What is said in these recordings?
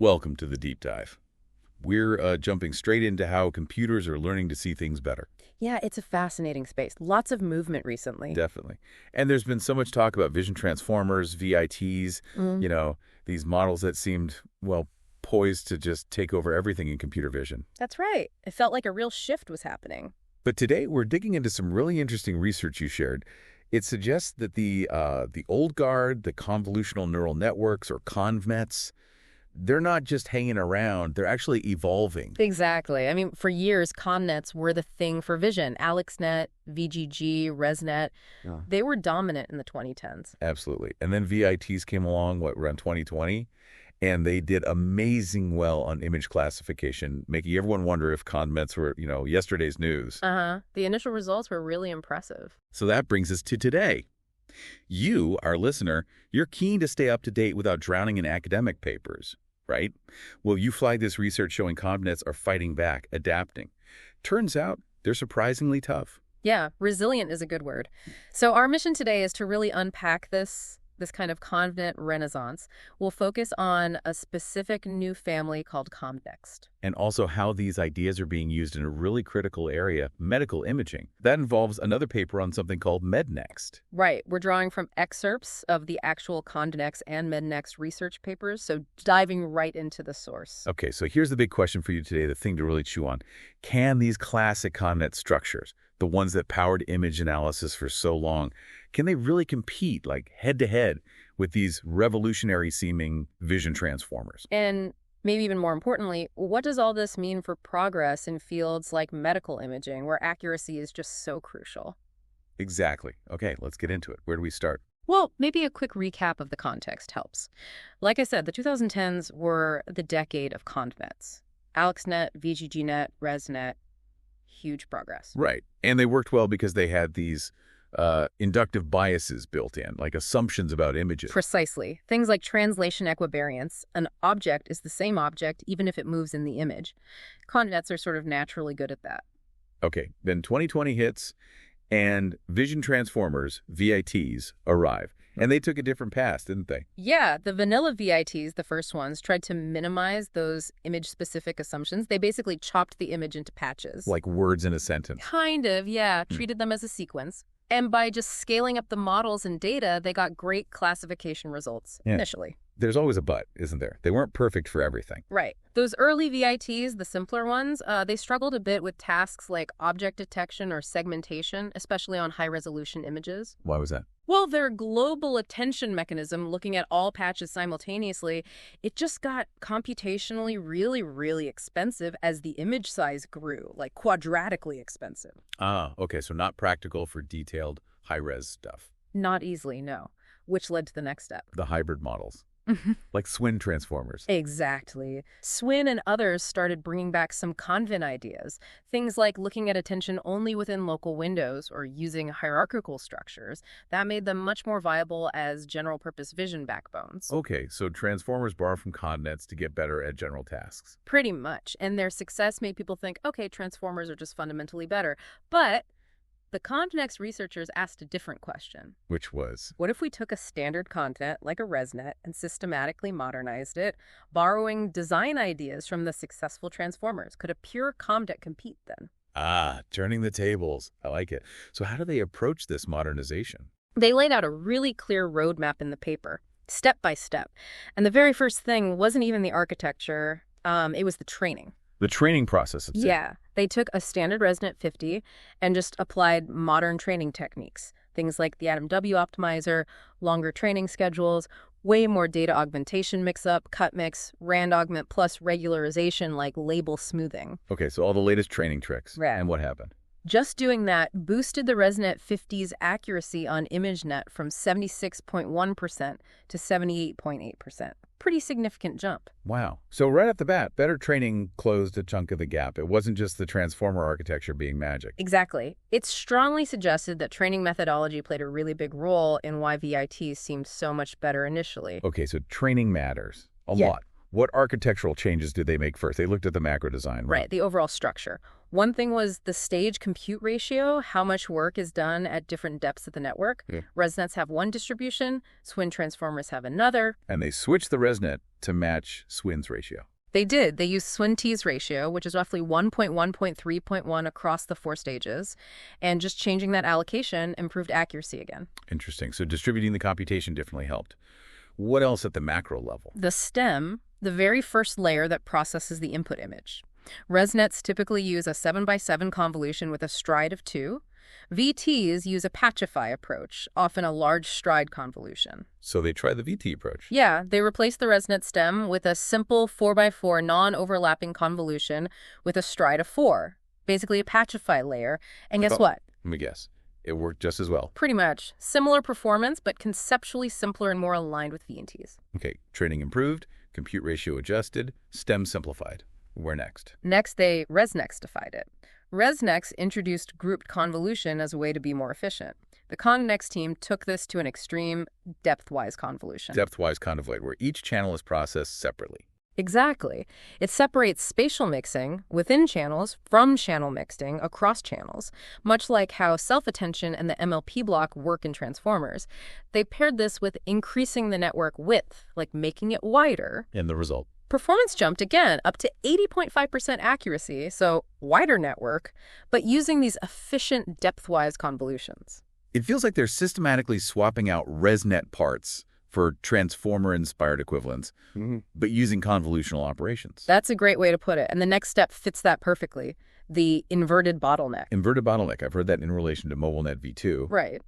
Welcome to the deep dive. We're jumping straight into how computers are learning to see things better. Yeah, it's a fascinating space. Lots of movement recently. Definitely. And there's been so much talk about vision transformers, VITs, Mm, these models that seemed, well, poised to just take over everything in computer vision. that's right. It felt like a real shift was happening. But today we're digging into some really interesting research you shared. It suggests that the old guard, the convolutional neural networks, or ConvNets, they're not just hanging around, they're actually evolving. Exactly. I mean, for years, ConvNets were the thing for vision. AlexNet, VGG, ResNet, Yeah. they were dominant in the 2010s. Absolutely. And then VITs came along, around 2020, and they did amazing well on image classification, making everyone wonder if ConvNets were, yesterday's news. Uh-huh. The initial results were really impressive. So that brings us to today. You, our listener, you're keen to stay up to date without drowning in academic papers, right? Well, you flagged this research showing ConvNets are fighting back, adapting. Turns out they're surprisingly tough. Yeah, resilient is a good word. So our mission today is to really unpack this kind of ConvNet renaissance. We'll focus on a specific new family called ConvNeXt. And also how these ideas are being used in a really critical area, medical imaging. That involves another paper on something called MedNeXt. Right. We're drawing from excerpts of the actual ConvNeXt and MedNeXt research papers, so diving right into the source. Okay, so here's the big question for you today, the thing to really chew on. Can these classic ConvNet structures, the ones that powered image analysis for so long, can they really compete, like head-to-head, with these revolutionary-seeming vision transformers? And maybe even more importantly, what does all this mean for progress in fields like medical imaging, where accuracy is just so crucial? Exactly. Okay, let's get into it. Where do we start? Well, maybe a quick recap of the context helps. Like I said, the 2010s were the decade of ConvNets. AlexNet, VGGNet, ResNet, huge progress. Right. And they worked well because they had these inductive biases built in, like assumptions about images. Precisely. Things like translation equivariance. An object is the same object even if it moves in the image. ConvNets are sort of naturally good at that. Okay, then 2020 hits, and vision transformers, VITs, arrive. And they took a different path, didn't they? Yeah, the vanilla VITs, the first ones, tried to minimize those image-specific assumptions. They basically chopped the image into patches. Like words in a sentence. Kind of, yeah. Treated them as a sequence. And by just scaling up the models and data, they got great classification results initially. There's always a but, isn't there? They weren't perfect for everything. Right. Those early VITs, the simpler ones, they struggled a bit with tasks like object detection or segmentation, especially on high-resolution images. Why was that? Well, their global attention mechanism, looking at all patches simultaneously, it just got computationally really, really expensive as the image size grew, like quadratically expensive. Ah, okay, so not practical for detailed high-res stuff. Not easily, no. Which led to the next step. The hybrid models. Like Swin transformers. Exactly. Swin and others started bringing back some convent ideas. Things like looking at attention only within local windows or using hierarchical structures. That made them much more viable as general-purpose vision backbones. Okay, so transformers borrow from ConvNets to get better at general tasks. Pretty much. And their success made people think, okay, transformers are just fundamentally better. But the ConvNeXt researchers asked a different question. Which was? What if we took a standard content like a ResNet and systematically modernized it, borrowing design ideas from the successful transformers? Could a pure ConvNet compete then? Ah, turning the tables. I like it. So how do they approach this modernization? They laid out a really clear roadmap in the paper, step by step. And the very first thing wasn't even the architecture, it was the training. The training process. Yeah. They took a standard ResNet 50 and just applied modern training techniques. Things like the Atom W optimizer, longer training schedules, way more data augmentation mix-up, cut mix, rand augment plus regularization like label smoothing. Okay, so all the latest training tricks. Right. And what happened? Just doing that boosted the ResNet 50's accuracy on ImageNet from 76.1% to 78.8%. Pretty significant jump. Wow. So right off the bat, better training closed a chunk of the gap. It wasn't just the transformer architecture being magic. Exactly. It strongly suggested that training methodology played a really big role in why VITs seemed so much better initially. Okay, so training matters a lot. What architectural changes did they make first? They looked at the macro design. Right, the overall structure. One thing was the stage compute ratio, how much work is done at different depths of the network. Yeah. ResNets have one distribution, SWIN transformers have another. And they switched the ResNet to match SWIN's ratio. They did. They used SWIN-T's ratio, which is roughly 1.1.3.1 across the 4 stages, and just changing that allocation improved accuracy again. Interesting. So distributing the computation differently helped. What else at the macro level? The stem, the very first layer that processes the input image. ResNets typically use a 7x7 convolution with a stride of 2. VTs use a patchify approach, often a large stride convolution. So they tried the VT approach. Yeah, they replaced the ResNet stem with a simple 4x4 non-overlapping convolution with a stride of 4, basically a patchify layer. And guess what? Let me guess. It worked just as well. Pretty much. Similar performance, but conceptually simpler and more aligned with VTs. Okay, training improved, compute ratio adjusted, stem simplified. Where next? Next, they ResNextified it. ResNeXt introduced grouped convolution as a way to be more efficient. The ConvNets team took this to an extreme, depth-wise convolution. Depth-wise convolute, where each channel is processed separately. Exactly. It separates spatial mixing within channels from channel mixing across channels, much like how self-attention and the MLP block work in transformers. They paired this with increasing the network width, like making it wider. And the result? Performance jumped again up to 80.5% accuracy, so wider network, but using these efficient depth-wise convolutions. It feels like they're systematically swapping out ResNet parts for transformer-inspired equivalents, but using convolutional operations. That's a great way to put it, and the next step fits that perfectly, the inverted bottleneck. Inverted bottleneck. I've heard that in relation to MobileNet v2. Right.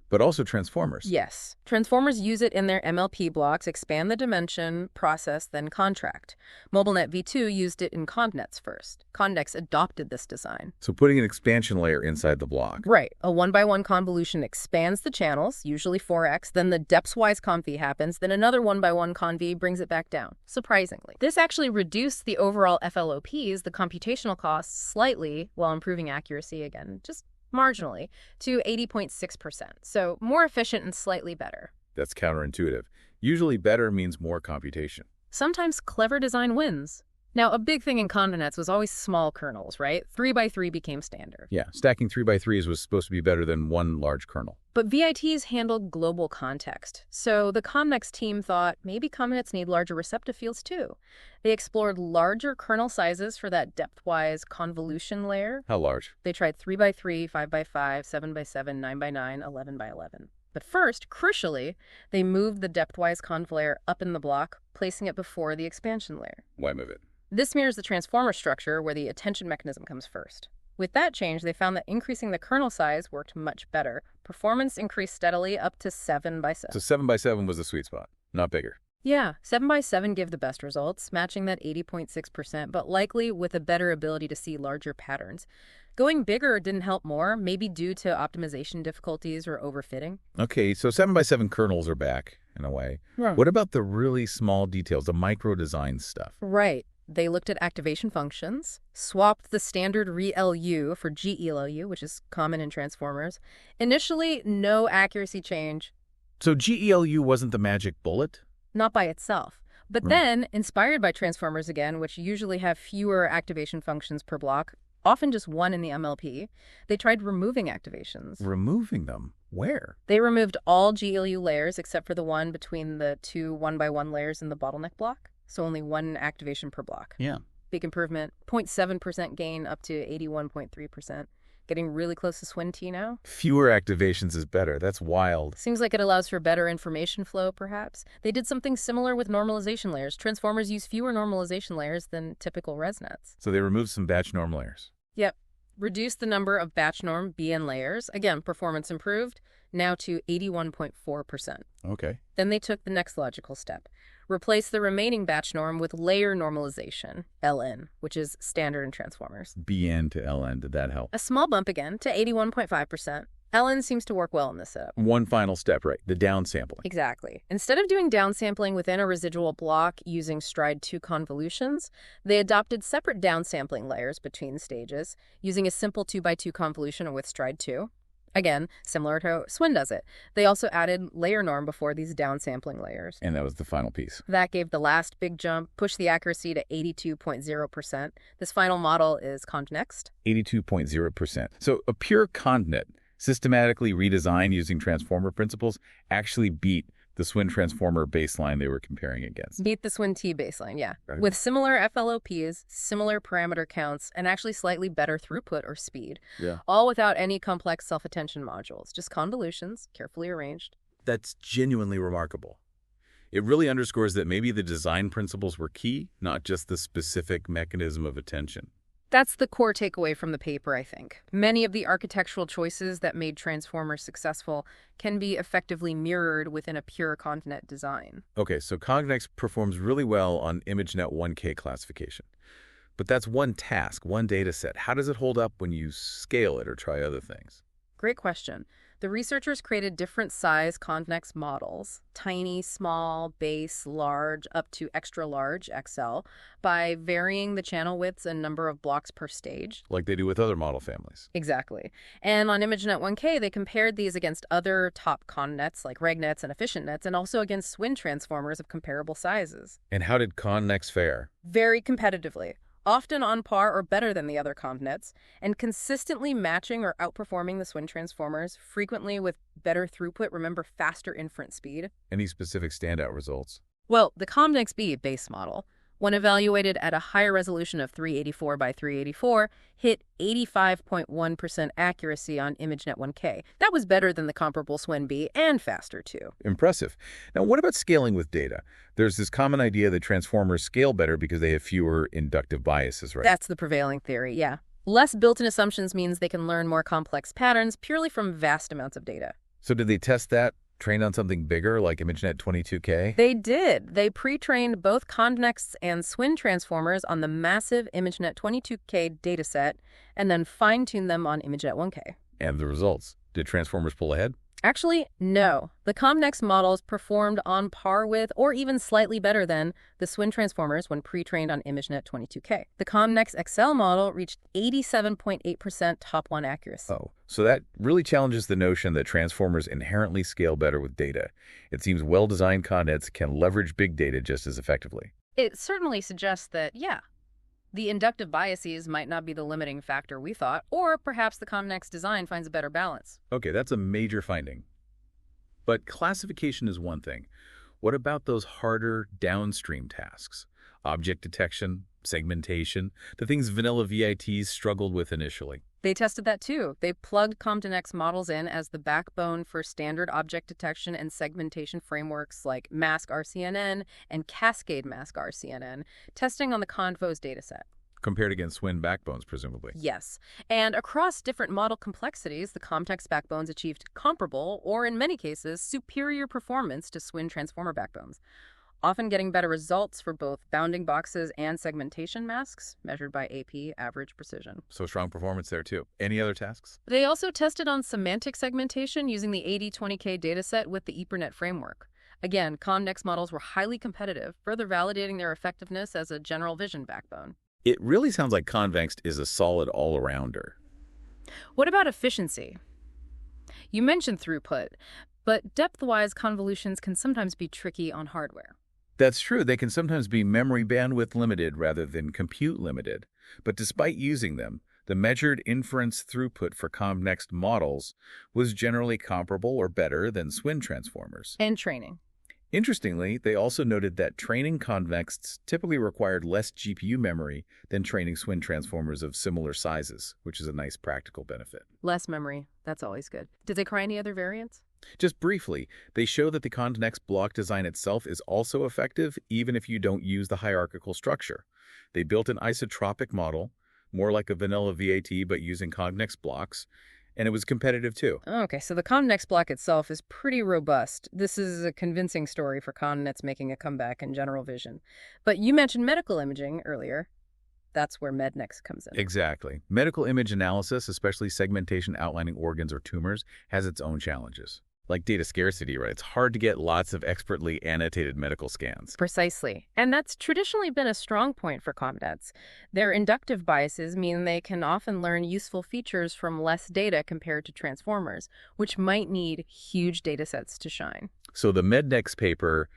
But also transformers. Yes. Transformers use it in their MLP blocks, expand the dimension, process, then contract. MobileNet v2 used it in ConvNets first. ConvNets adopted this design. So putting an expansion layer inside the block. Right. A 1x1 convolution expands the channels, usually 4x, then the depth-wise conv happens, then another 1x1 conv brings it back down, surprisingly. This actually reduced the overall FLOPs, the computational costs, slightly while improving accuracy again, just marginally, to 80.6%. So more efficient and slightly better. That's counterintuitive. Usually better means more computation. Sometimes clever design wins. Now, a big thing in ConvNets was always small kernels, right? 3x3 became standard. Yeah, stacking 3x3s was supposed to be better than one large kernel. But VITs handled global context. So the ConvNets team thought maybe ConvNets need larger receptive fields too. They explored larger kernel sizes for that depth-wise convolution layer. How large? They tried 3x3, 5x5, 7x7, 9x9, 11x11. But first, crucially, they moved the depth-wise conv layer up in the block, placing it before the expansion layer. Why move it? This mirrors the transformer structure where the attention mechanism comes first. With that change, they found that increasing the kernel size worked much better. Performance increased steadily up to 7x7. So 7x7 was the sweet spot, not bigger. Yeah, 7x7 gave the best results, matching that 80.6%, but likely with a better ability to see larger patterns. Going bigger didn't help more, maybe due to optimization difficulties or overfitting. Okay, so 7x7 kernels are back, in a way. Right. What about the really small details, the micro design stuff? Right. They looked at activation functions, swapped the standard ReLU for GeLU, which is common in transformers. Initially, no accuracy change. So GeLU wasn't the magic bullet? Not by itself. But then, inspired by transformers again, which usually have fewer activation functions per block, often just one in the MLP, they tried removing activations. Removing them? Where? They removed all GeLU layers except for the one between the two 1x1 layers in the bottleneck block. So only one activation per block. Yeah. Big improvement. 0.7% gain up to 81.3%. Getting really close to SWIN-T now. Fewer activations is better. That's wild. Seems like it allows for better information flow, perhaps. They did something similar with normalization layers. Transformers use fewer normalization layers than typical ResNets. So they removed some batch norm layers. Yep. Reduced the number of batch norm BN layers. Again, performance improved, now to 81.4%. Okay. Then they took the next logical step. Replace the remaining batch norm with layer normalization, LN, which is standard in transformers. BN to LN, did that help? A small bump again to 81.5%. LN seems to work well in this setup. One final step, right? The downsampling. Exactly. Instead of doing downsampling within a residual block using stride 2 convolutions, they adopted separate downsampling layers between stages using a simple 2x2 convolution with stride 2. Again, similar to Swin does it. They also added layer norm before these downsampling layers. And that was the final piece. That gave the last big jump, pushed the accuracy to 82.0%. This final model is ConvNeXt. 82.0%. So a pure ConvNet, systematically redesigned using transformer principles, actually beat the Swin transformer baseline they were comparing against. Beat the Swin T baseline, yeah. Right. With similar FLOPs, similar parameter counts, and actually slightly better throughput or speed. Yeah. All without any complex self-attention modules, just convolutions, carefully arranged. That's genuinely remarkable. It really underscores that maybe the design principles were key, not just the specific mechanism of attention. That's the core takeaway from the paper, I think. Many of the architectural choices that made transformers successful can be effectively mirrored within a pure ConvNet design. Okay, so ConvNets performs really well on ImageNet 1K classification. But that's one task, one data set. How does it hold up when you scale it or try other things? Great question. The researchers created different size ConvNeXt models, tiny, small, base, large, up to extra large, XL, by varying the channel widths and number of blocks per stage. Like they do with other model families. Exactly. And on ImageNet 1K, they compared these against other top ConvNets like RegNets and EfficientNets, and also against Swin transformers of comparable sizes. And how did ConvNets fare? Very competitively, often on par or better than the other ConvNets, and consistently matching or outperforming the Swin transformers, frequently with better throughput, remember faster inference speed. Any specific standout results? Well, the ConvNeXt base model, when evaluated at a higher resolution of 384 by 384, hit 85.1% accuracy on ImageNet 1K. That was better than the comparable Swin B and faster, too. Impressive. Now, what about scaling with data? There's this common idea that transformers scale better because they have fewer inductive biases, right? That's the prevailing theory, yeah. Less built-in assumptions means they can learn more complex patterns purely from vast amounts of data. So did they test that, trained on something bigger like ImageNet 22K? They did. They pre-trained both ConvNeXt and Swin transformers on the massive ImageNet 22K dataset and then fine-tuned them on ImageNet 1K. And the results? Did transformers pull ahead? Actually, no. The ConvNeXt models performed on par with, or even slightly better than, the Swin transformers when pre-trained on ImageNet 22K. The ConvNeXt XL model reached 87.8% top one accuracy. Oh, so that really challenges the notion that transformers inherently scale better with data. It seems well-designed ConvNets can leverage big data just as effectively. It certainly suggests that, yeah, the inductive biases might not be the limiting factor we thought, or perhaps the ConvNeXt design finds a better balance. Okay, that's a major finding. But classification is one thing. What about those harder downstream tasks? Object detection, segmentation, the things vanilla VITs struggled with initially. They tested that too. They plugged ConvNeXt models in as the backbone for standard object detection and segmentation frameworks like Mask RCNN and Cascade Mask RCNN, testing on the Convos dataset. Compared against Swin backbones, presumably. Yes. And across different model complexities, the ComText backbones achieved comparable, or in many cases, superior performance to Swin transformer backbones, often getting better results for both bounding boxes and segmentation masks, measured by AP, average precision. So strong performance there, too. Any other tasks? They also tested on semantic segmentation using the 8020K dataset with the Ethernet framework. Again, ConvNeXt models were highly competitive, further validating their effectiveness as a general vision backbone. It really sounds like ConvNeXt is a solid all-arounder. What about efficiency? You mentioned throughput, but depth-wise convolutions can sometimes be tricky on hardware. That's true. They can sometimes be memory bandwidth limited rather than compute limited. But despite using them, the measured inference throughput for ConvNeXt models was generally comparable or better than Swin transformers. And training. Interestingly, they also noted that training ConvNexts typically required less GPU memory than training Swin transformers of similar sizes, which is a nice practical benefit. Less memory. That's always good. Did they try any other variants? Just briefly, they show that the ConvNeXt block design itself is also effective even if you don't use the hierarchical structure. They built an isotropic model, more like a vanilla VAT but using ConvNeXt blocks, and it was competitive too. Okay, so the ConvNeXt block itself is pretty robust. This is a convincing story for ConvNets making a comeback in general vision. But you mentioned medical imaging earlier. That's where MedNeXt comes in. Exactly. Medical image analysis, especially segmentation outlining organs or tumors, has its own challenges. like data scarcity, right? It's hard to get lots of expertly annotated medical scans. Precisely. And that's traditionally been a strong point for ConvNets. Their inductive biases mean they can often learn useful features from less data compared to transformers, which might need huge data sets to shine. So the MedNeXt paper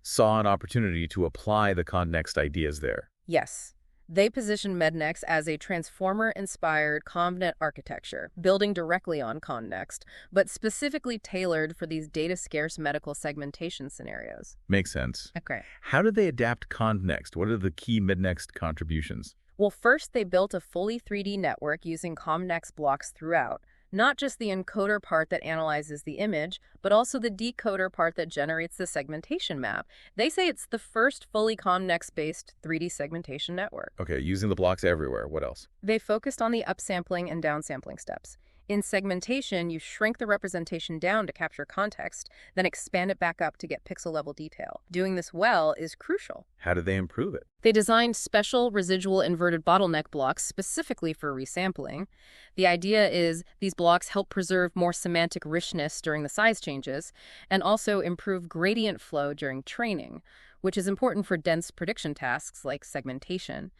saw an opportunity to apply the ConvNeXt ideas there. Yes. They position MedNeXt as a transformer-inspired ConvNet architecture, building directly on ConvNeXt, but specifically tailored for these data-scarce medical segmentation scenarios. Makes sense. Okay. How did they adapt ConvNeXt? What are the key MedNeXt contributions? Well, first, they built a fully 3D network using ConvNeXt blocks throughout. Not just the encoder part that analyzes the image, but also the decoder part that generates the segmentation map. They say it's the first fully ConvNeXt-based 3D segmentation network. Okay, using the blocks everywhere. What else? They focused on the upsampling and downsampling steps. In segmentation, you shrink the representation down to capture context, then expand it back up to get pixel-level detail. Doing this well is crucial. How did they improve it? They designed special residual inverted bottleneck blocks specifically for resampling. The idea is these blocks help preserve more semantic richness during the size changes and also improve gradient flow during training, which is important for dense prediction tasks like segmentation.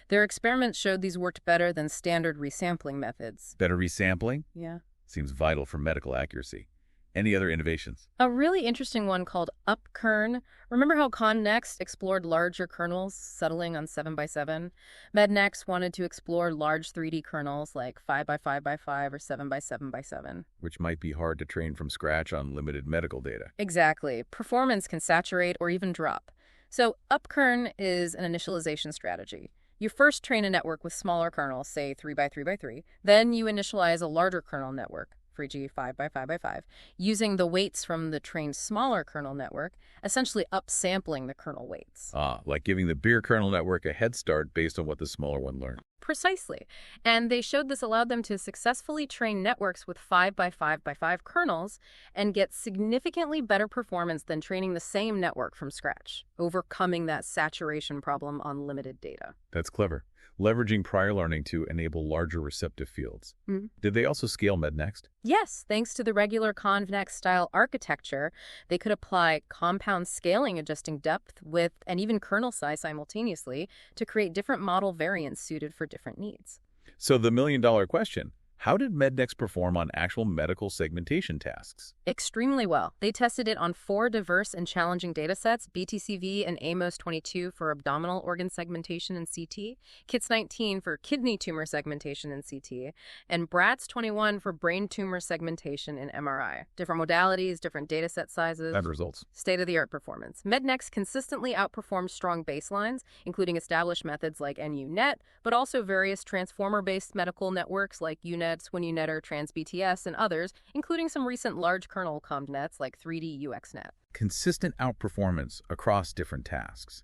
Their experiments showed these worked better than standard resampling methods. Better resampling? Yeah. Seems vital for medical accuracy. Any other innovations? A really interesting one called UpKern. Remember how ConvNeXt explored larger kernels settling on 7x7? MedNeXt wanted to explore large 3D kernels like 5x5x5 or 7x7x7. Which might be hard to train from scratch on limited medical data. Exactly. Performance can saturate or even drop. So UpKern is an initialization strategy. You first train a network with smaller kernels, say 3x3x3. Then you initialize a larger kernel network, for e.g. 5x5x5, using the weights from the trained smaller kernel network, essentially upsampling the kernel weights. Like giving the bigger kernel network a head start based on what the smaller one learned. Precisely. And they showed this allowed them to successfully train networks with 5x5x5 kernels and get significantly better performance than training the same network from scratch, overcoming that saturation problem on limited data. That's clever. Leveraging prior learning to enable larger receptive fields. Mm-hmm. Did they also scale MedNeXt? Yes, thanks to the regular ConvNeXt-style architecture, they could apply compound scaling, adjusting depth, width, and even kernel size simultaneously to create different model variants suited for different needs. So the million-dollar question, how did MedNeXt perform on actual medical segmentation tasks? Extremely well. They tested it on 4 diverse and challenging datasets, BTCV and AMOS-22 for abdominal organ segmentation in CT, KITS-19 for kidney tumor segmentation in CT, and BRATS-21 for brain tumor segmentation in MRI. Different modalities, different dataset sizes. And results. State-of-the-art performance. MedNeXt consistently outperformed strong baselines, including established methods like NUNet, but also various transformer-based medical networks like UNet, SwinUNet, TransBTS, and others, including some recent large kernel ConvNets like 3D UXNet. Consistent outperformance across different tasks.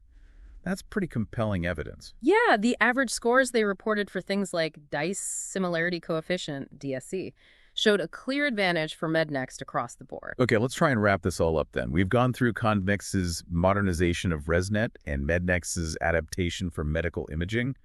That's pretty compelling evidence. Yeah, the average scores they reported for things like Dice Similarity Coefficient, DSC, showed a clear advantage for MedNeXt across the board. Okay, let's try and wrap this all up then. We've gone through ConvNext's modernization of ResNet and MedNext's adaptation for medical imaging.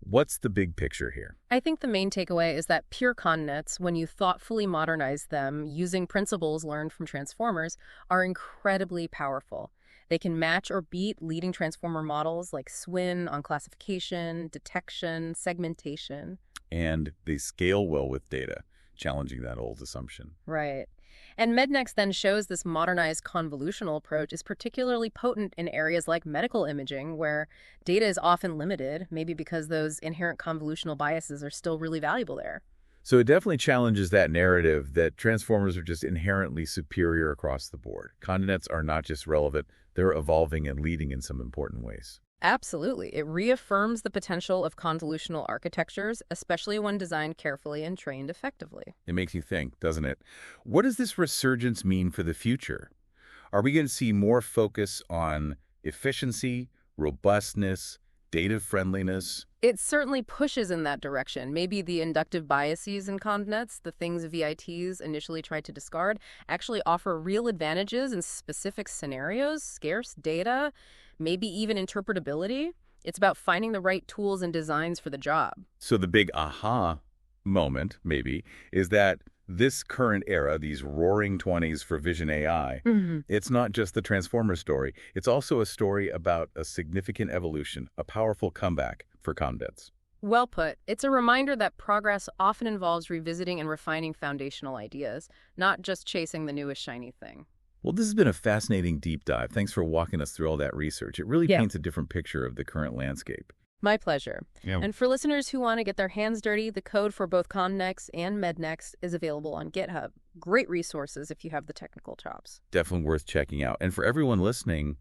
What's the big picture here? I think the main takeaway is that pure ConvNets, when you thoughtfully modernize them using principles learned from transformers, are incredibly powerful. They can match or beat leading transformer models like SWIN on classification, detection, segmentation. And they scale well with data, challenging that old assumption. Right. And MedNeXt then shows this modernized convolutional approach is particularly potent in areas like medical imaging, where data is often limited, maybe because those inherent convolutional biases are still really valuable there. So it definitely challenges that narrative that transformers are just inherently superior across the board. ConvNets are not just relevant, they're evolving and leading in some important ways. Absolutely. It reaffirms the potential of convolutional architectures, especially when designed carefully and trained effectively. It makes you think, doesn't it? What does this resurgence mean for the future? Are we going to see more focus on efficiency, robustness, data friendliness? It certainly pushes in that direction. Maybe the inductive biases in ConvNets, the things VITs initially tried to discard, actually offer real advantages in specific scenarios, scarce data, maybe even interpretability. It's about finding the right tools and designs for the job. So the big aha moment, maybe, is that this current era, these roaring 20s for vision AI, it's not just the Transformer story. It's also a story about a significant evolution, a powerful comeback for ConvNets. Well put. It's a reminder that progress often involves revisiting and refining foundational ideas, not just chasing the newest shiny thing. Well, this has been a fascinating deep dive. Thanks for walking us through all that research. It really paints a different picture of the current landscape. My pleasure. Yeah. And for listeners who want to get their hands dirty, the code for both ConvNets and MedNeXt is available on GitHub. Great resources if you have the technical chops. Definitely worth checking out. And for everyone listening,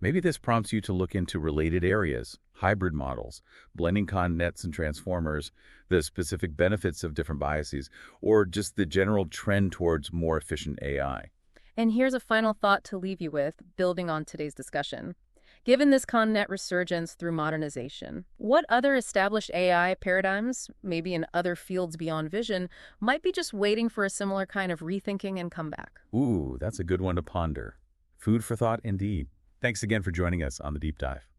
maybe this prompts you to look into related areas, hybrid models, blending ConvNets and transformers, the specific benefits of different biases, or just the general trend towards more efficient AI. And here's a final thought to leave you with, building on today's discussion. Given this ConvNet resurgence through modernization, what other established AI paradigms, maybe in other fields beyond vision, might be just waiting for a similar kind of rethinking and comeback? Ooh, that's a good one to ponder. Food for thought indeed. Thanks again for joining us on the Deep Dive.